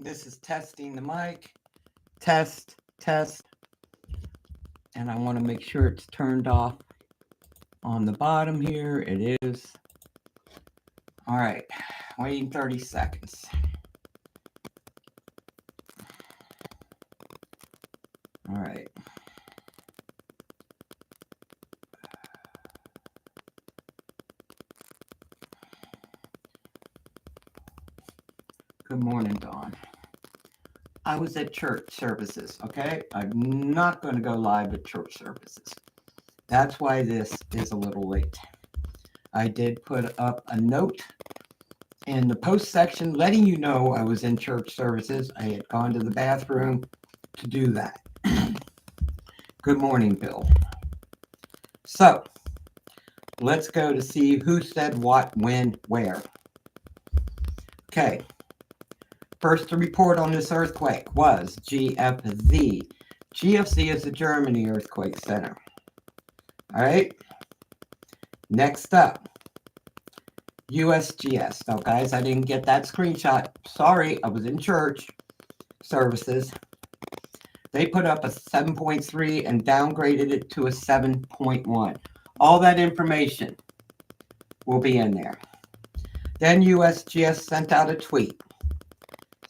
This is testing the mic. Test, test. And I want to make sure it's turned off on the bottom here. It is. All right. Waiting 30 seconds. All right. Good morning, Dawn. I was at church services, okay? I'm not going to go live at church services. That's why this is a little late. I did put up a note in the post section letting you know I was in church services. I had gone to the bathroom to do that. Good morning, Bill. So, let's go to see who said what, when, where. Okay. First to report on this earthquake was GFZ. GFZ is the Germany Earthquake Center. All right. Next up, USGS. Now, guys, I didn't get that screenshot. Sorry, I was in church services. They put up a 7.3 and downgraded it to a 7.1. All that information will be in there. Then USGS sent out a tweet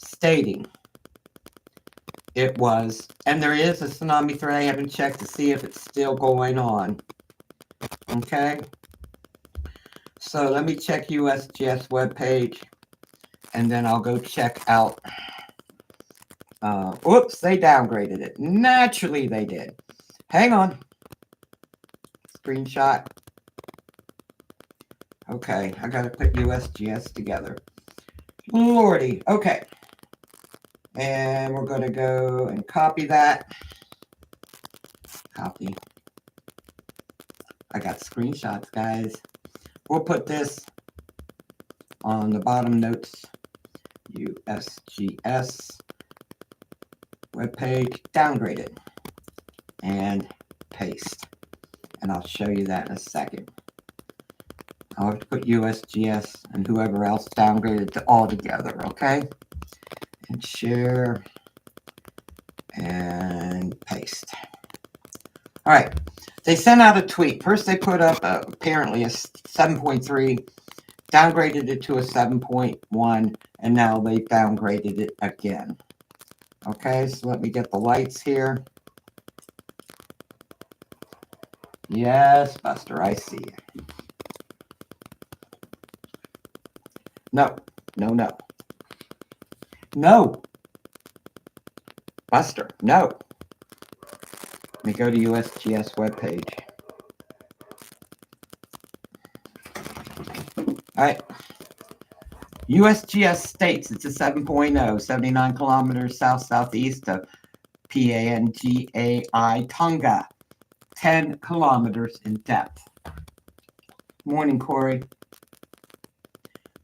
stating it was, and there is a tsunami threat. I haven't checked to see if it's still going on. Okay. So let me check USGS webpage, and then I'll go check out. Oops, they downgraded it. Naturally, they did. Hang on. Screenshot. Okay, I got to put USGS together. Lordy. Okay. And we're going to go and copy that. Copy. I got screenshots, guys. We'll put this on the bottom notes. USGS webpage, downgraded, and paste. And I'll show you that in a second. I'll have to put USGS and whoever else downgraded it all together, okay? And share and paste. All right. They sent out a tweet. First, they put up apparently a 7.3, downgraded it to a 7.1, and now they downgraded it again. Okay, so let me get the lights here. Yes, Buster, I see you. No, no, no. No. Buster, no. Let me go to USGS webpage. All right. USGS states it's a 7.0, 79 kilometers south-southeast of Pangai, Tonga, 10 kilometers in depth. Morning, Corey.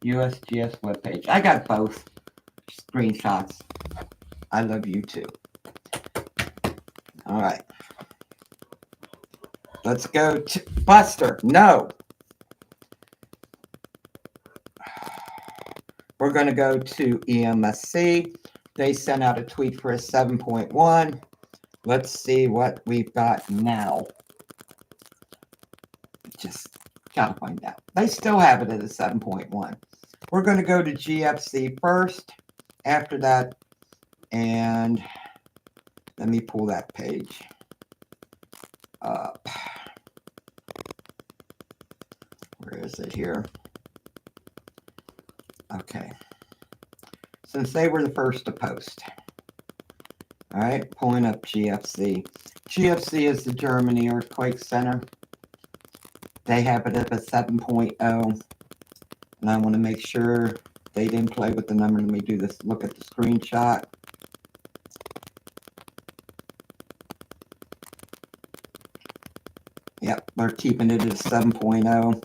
USGS webpage. I got both screenshots. I love you too. All right. Let's go to Buster. No. We're going to go to EMSC. They sent out a tweet for a 7.1. Let's see what we've got now. Just got to find out. They still have it at a 7.1. We're going to go to GFC first. After that, and let me pull that page up. Where is it here? Okay. Since they were the first to post. All right, pulling up GFC. GFC is the Germany Earthquake Center. They have it at a 7.0. And I want to make sure they didn't play with the number. Let me do this. Look at the screenshot. Yep, they're keeping it at 7.0.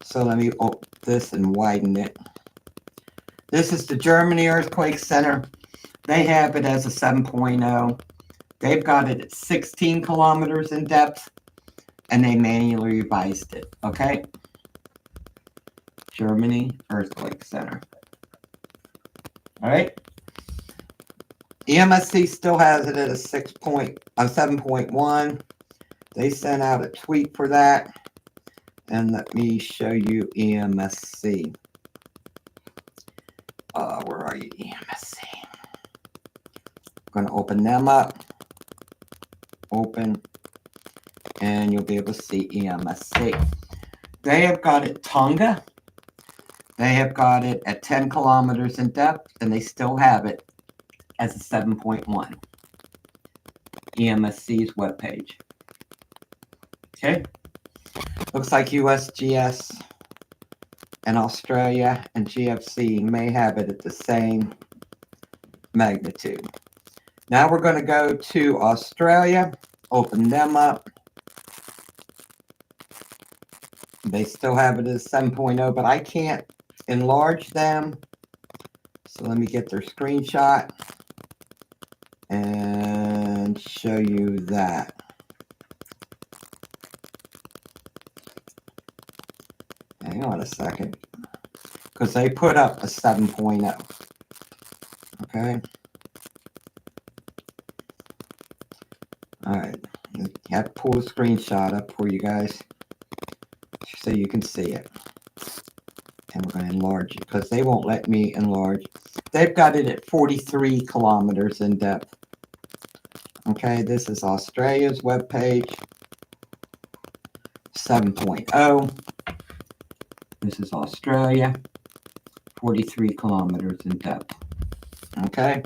So let me open this and widen it. This is the Germany Earthquake Center. They have it as a 7.0. They've got it at 16 kilometers in depth, and they manually revised it, okay? Germany Earthquake Center. All right. EMSC still has it at a 7.1. They sent out a tweet for that. And let me show you EMSC. Where are you, EMSC? I'm going to open them up. Open. And you'll be able to see EMSC. They have got it Tonga. They have got it at 10 kilometers in depth, and they still have it as a 7.1. EMSC's webpage. Okay. Looks like USGS and Australia and GFC may have it at the same magnitude. Now we're going to go to Australia, open them up. They still have it as 7.0, but I can't enlarge them. So let me get their screenshot and show you that. Hang on a second, because they put up a 7.0. Okay. All right. I have to pull a screenshot up for you guys so you can see it. And we're going to enlarge it because they won't let me enlarge. They've got it at 43 kilometers in depth. Okay, this is Australia's webpage. 7.0. This is Australia. 43 kilometers in depth. Okay.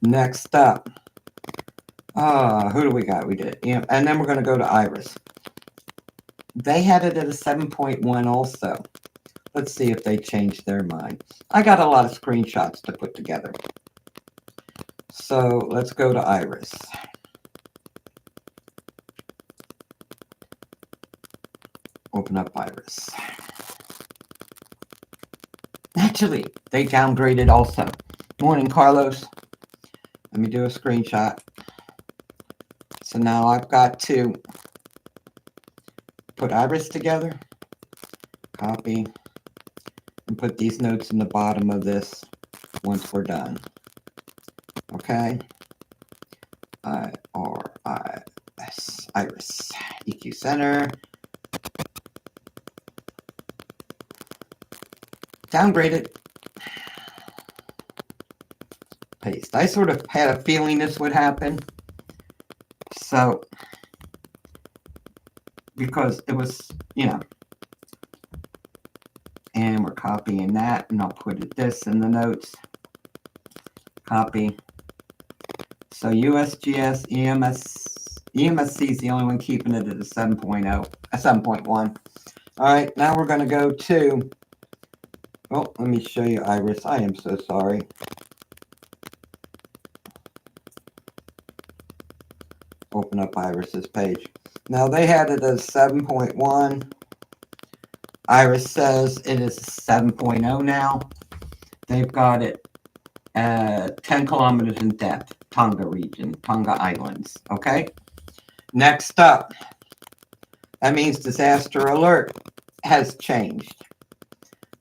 Next up. Who do we got? We did. Yeah, and then we're going to go to Iris. They had it at a 7.1 also. Let's see if they changed their mind. I got a lot of screenshots to put together. So let's go to Iris. Open up Iris. Actually, they downgraded also. Morning, Carlos. Let me do a screenshot. So now I've got to put Iris together, copy, and put these notes in the bottom of this once we're done. Okay. IRIS, Iris, Epicenter. Downgraded. Paste. I sort of had a feeling this would happen. So, because it was, and we're copying that, and I'll put this in the notes. Copy. So USGS, EMSC is the only one keeping it at a 7.0, a 7.1. All right, now we're going to go to, let me show you Iris. I am so sorry. Open up Iris's page. Now they had it as 7.1. Iris says it is 7.0 now. They've got it at 10 kilometers in depth, Tonga region, Tonga Islands. Okay. Next up, that means disaster alert has changed.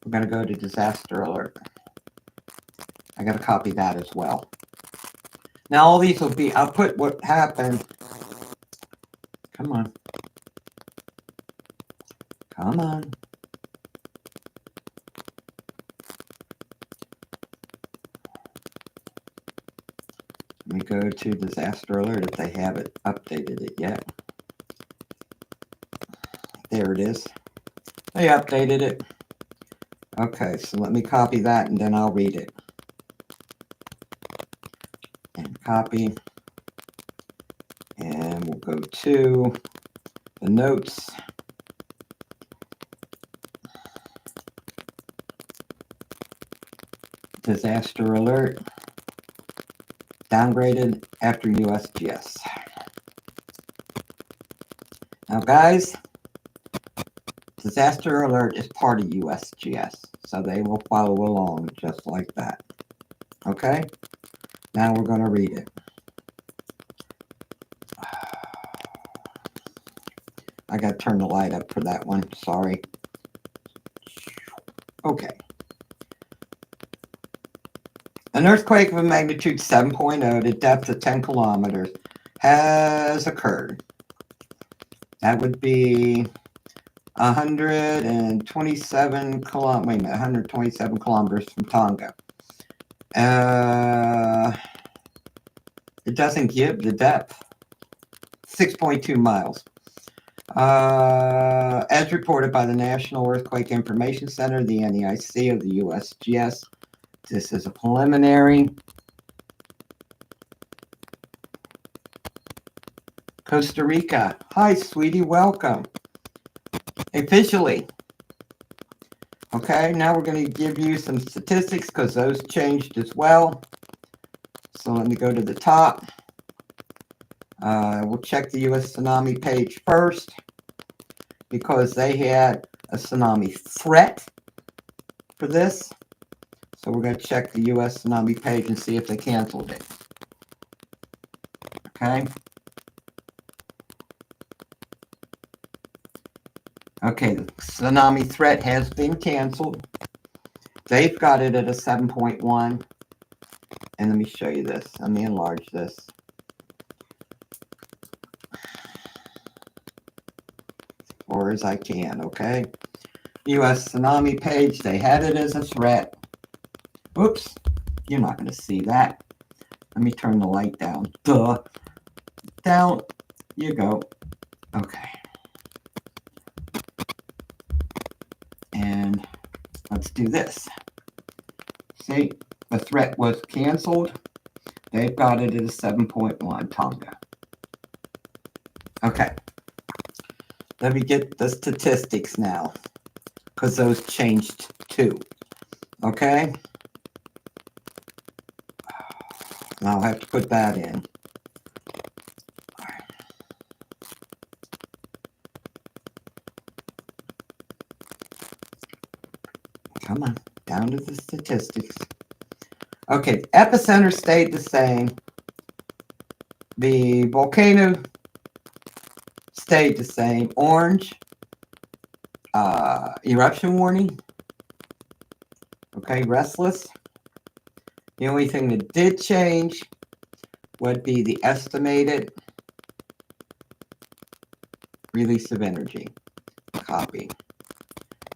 We're going to go to disaster alert. I got to copy that as well. Now all these will be, I'll put what happened. Come on. Come on. Let me go to disaster alert if they haven't updated it yet. There it is. They updated it. Okay, so let me copy that and then I'll read it. And copy. And we'll go to the notes. Disaster alert. Downgraded after USGS. Now guys, disaster alert is part of USGS, so they will follow along just like that. Okay? Now we're going to read it. I got to turn the light up for that one. Sorry. Okay. An earthquake of a magnitude 7.0 to depth of 10 kilometers has occurred. That would be 127 kilometers from Tonga. It doesn't give the depth. 6.2 miles. As reported by the National Earthquake Information Center, the NEIC of the USGS, this is a preliminary. Costa Rica. Hi, sweetie. Welcome. Officially. Okay, now we're going to give you some statistics because those changed as well. So let me go to the top. We'll check the US Tsunami page first because they had a tsunami threat for this. So we're going to check the US Tsunami page and see if they canceled it. Okay. Okay, the Tsunami Threat has been canceled. They've got it at a 7.1. And let me show you this. Let me enlarge this. Or as I can, okay? US Tsunami page, they had it as a threat. Oops, you're not going to see that. Let me turn the light down. Duh. Down you go. Okay. And let's do this. See, the threat was canceled. They've got it at a 7.1 Tonga. Okay. Let me get the statistics now, because those changed too. Okay? I'll have to put that in. Come on, down to the statistics. Okay, epicenter stayed the same. The volcano stayed the same. Orange, eruption warning. Okay, restless. The only thing that did change would be the estimated release of energy. Copy.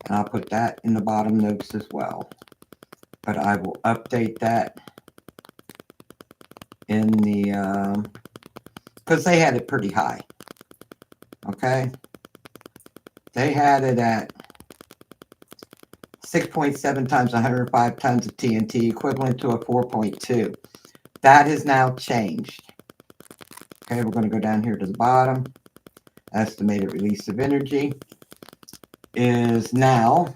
And I'll put that in the bottom notes as well. But I will update that in the, because they had it pretty high. Okay? They had it at 6.7 times 105 tons of TNT, equivalent to a 4.2. That has now changed. Okay, we're going to go down here to the bottom. Estimated release of energy is now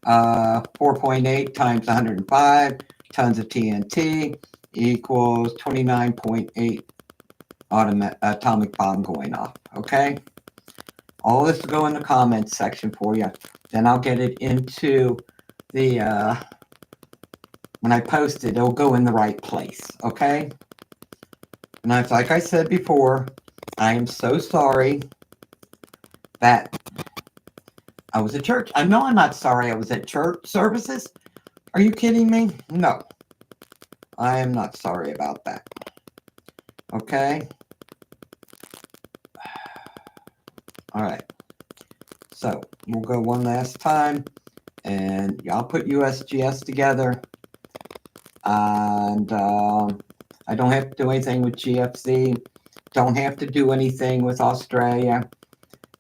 4.8 times 105 tons of TNT equals 29.8 atomic bomb going off. Okay? All this will go in the comments section for you. Then I'll get it into the, when I post it, it'll go in the right place. Okay? And like I said before, I am so sorry that I was at church. I know I'm not sorry I was at church services. Are you kidding me? No. I am not sorry about that. Okay? All right. So we'll go one last time. And y'all put USGS together. And I don't have to do anything with GFC. Don't have to do anything with Australia.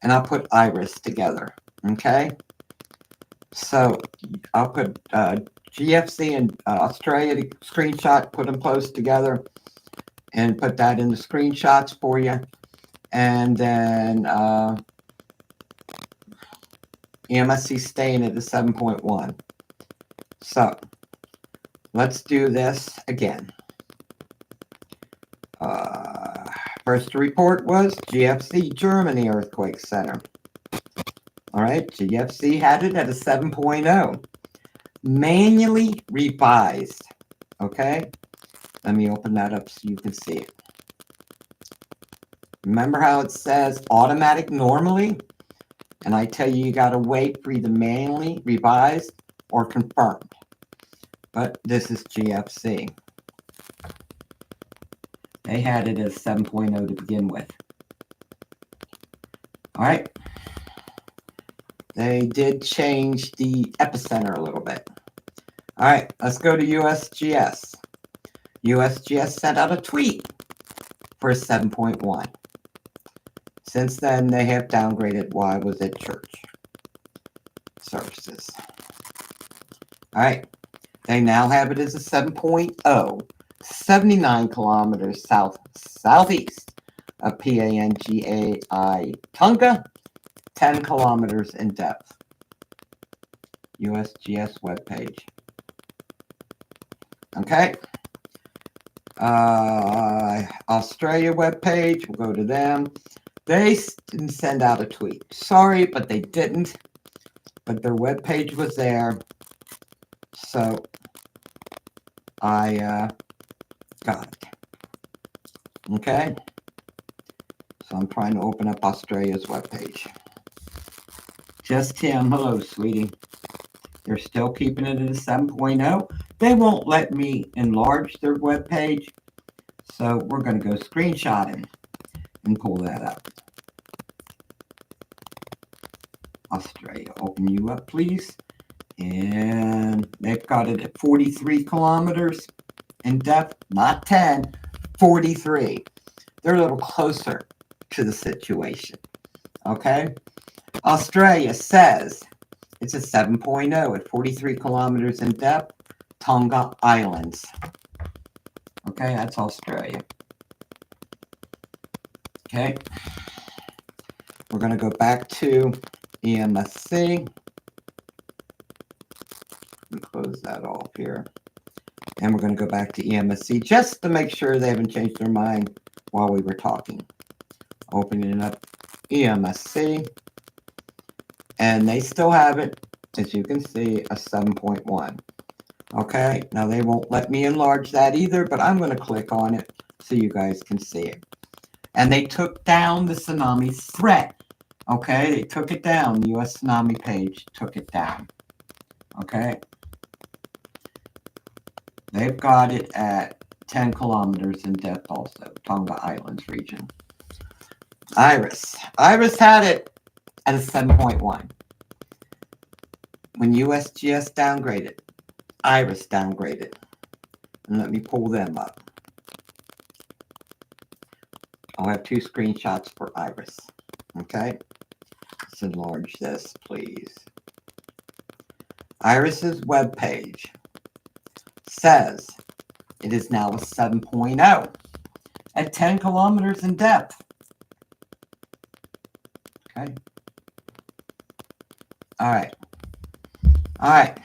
And I'll put IRIS together. Okay? So I'll put GFC and Australia to screenshot, put them close together, and put that in the screenshots for you. And then EMSC staying at the 7.1. So let's do this again. First report was GFC, Germany Earthquake Center. All right, GFC had it at a 7.0. Manually revised. Okay, let me open that up so you can see it. Remember how it says automatic normally? And I tell you, you got to wait for either manually revised or confirmed. but this is GFC. They had it as 7.0 to begin with. All right. They did change the epicenter a little bit. All right, let's go to USGS. USGS sent out a tweet for 7.1. Since then, they have downgraded why was it church services. All right, they now have it as a 7.0, 79 kilometers southeast of Pangai, Tonga, 10 kilometers in depth. USGS webpage. Okay. Australia webpage, we'll go to them. They didn't send out a tweet. Sorry, but they didn't. But their webpage was there. So I got it. Okay. So I'm trying to open up Australia's webpage. Just Tim, hello, sweetie. They're still keeping it at a 7.0. They won't let me enlarge their webpage. So we're going to go screenshotting and pull that up. Australia, open you up, please. And they've got it at 43 kilometers in depth, not 10, 43. They're a little closer to the situation. Okay? Australia says it's a 7.0 at 43 kilometers in depth, Tonga Islands. Okay, that's Australia. Okay. We're going to go back to EMSC. Let me close that off here. And we're going to go back to EMSC just to make sure they haven't changed their mind while we were talking. Opening up EMSC. And they still have it, as you can see, a 7.1. Okay, now they won't let me enlarge that either, but I'm going to click on it so you guys can see it. And they took down the Tsunami Threat. Okay, they took it down. The US Tsunami page took it down. Okay. They've got it at 10 kilometers in depth also, Tonga Islands region. Iris. Iris had it at a 7.1. When USGS downgraded, Iris downgraded. And let me pull them up. I'll have two screenshots for Iris. Okay. Let's enlarge this, please. Iris's webpage says it is now a 7.0 at 10 kilometers in depth. Okay. All right. All right.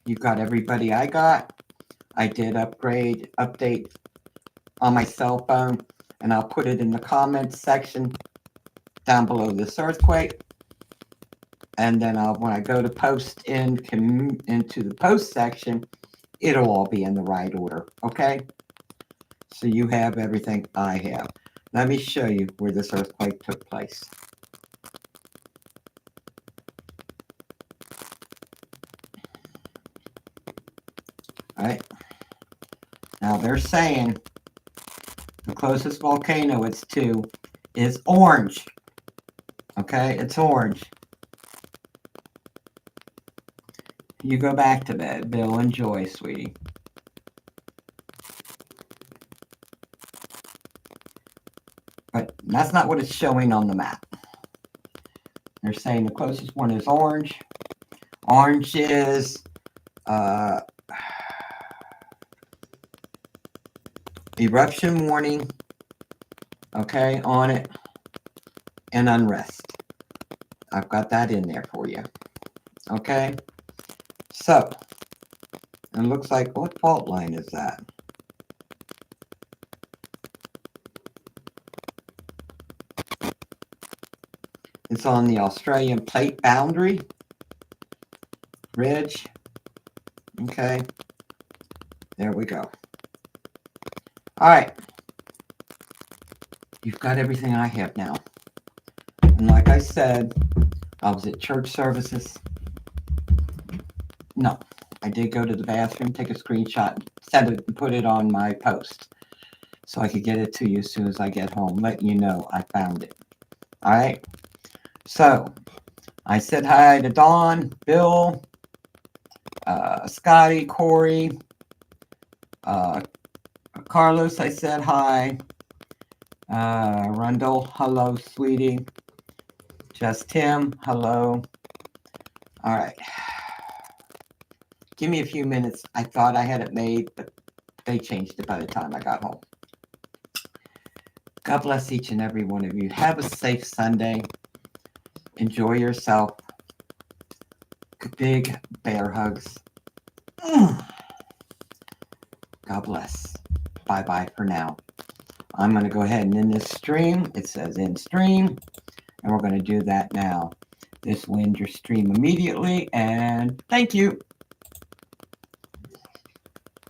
You've got everybody I got. I did update on my cell phone, and I'll put it in the comments section down below this earthquake. And then when I go to post into the post section, it'll all be in the right order. Okay? So you have everything I have. Let me show you where this earthquake took place. All right. Now they're saying the closest volcano it's to is orange. Okay, it's orange. You go back to bed, Bill. Enjoy, sweetie. But that's not what it's showing on the map. They're saying the closest one is orange. Orange is eruption warning, okay, on it, and unrest. I've got that in there for you. Okay, so it looks like, what fault line is that? It's on the Australian plate boundary ridge. Okay, there we go. All right, you've got everything I have now. And like I said, I was at church services. No, I did go to the bathroom, take a screenshot, send it, and put it on my post so I could get it to you as soon as I get home, letting you know I found it. All right. So I said hi to Dawn, Bill, Scotty, Corey, Carlos. I said hi. Rundle, hello, sweetie. Just Tim, hello. All right. Give me a few minutes. I thought I had it made, but they changed it by the time I got home. God bless each and every one of you. Have a safe Sunday. Enjoy yourself. Big bear hugs. God bless. Bye-bye for now. I'm going to go ahead and end this stream. It says end stream. And we're going to do that now. This will end your stream immediately. And thank you.